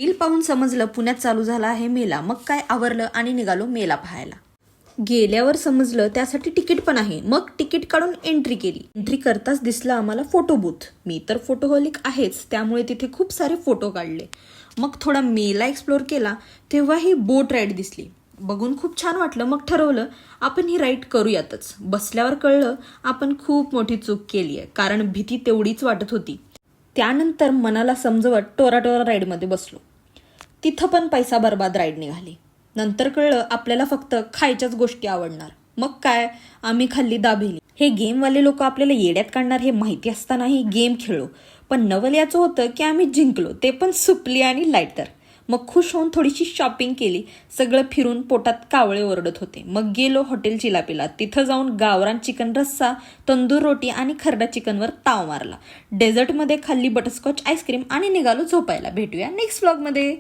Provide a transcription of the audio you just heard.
Reel पाहून समजलं पुण्यात चालू झाला आहे मेला. मग काय आवरलं आणि निघालो मेला पाहायला. गेल्यावर समजलं त्यासाठी तिकीट पण आहे. मग तिकीट काढून एंट्री केली. एंट्री करताच दिसलं आम्हाला फोटो बूथ. मी तर फोटोहॉलिक आहेच, त्यामुळे तिथे खूप सारे फोटो काढले. मग थोडा मेला एक्सप्लोर केला तेव्हा ही बोट राईड दिसली. बघून खूप छान वाटलं. मग ठरवलं आपण ही राईड करूयातच. बसल्यावर कळलं आपण खूप मोठी चूक केली आहे, कारण भीती तेवढीच वाटत होती. त्यानंतर मनाला समजवत टोरा राईडमध्ये बसलो. तिथं पण पैसा बर्बाद राईड निघाली. नंतर कळलं आपल्याला फक्त खायच्याच गोष्टी आवडणार. मग काय, आम्ही खाल्ली दाबेली. हे गेमवाले लोक आपल्याला येड्यात काढणार हे माहिती असतानाही गेम खेळलो. पण नवल याचं होतं की आम्ही जिंकलो, ते पण सुपली आणि लायटर. मग खुश होऊन थोडीशी शॉपिंग केली. सगळं फिरून पोटात कावळे ओरडत होते. मग गेलो हॉटेल चिलापीला. तिथं जाऊन गावरान चिकन रस्सा, तंदूर रोटी आणि खरडा चिकनवर ताव मारला. डेझर्टमध्ये खाल्ली बटरस्कॉच आईस्क्रीम आणि निघालो झोपायला. भेटूया नेक्स्ट व्लॉगमध्ये.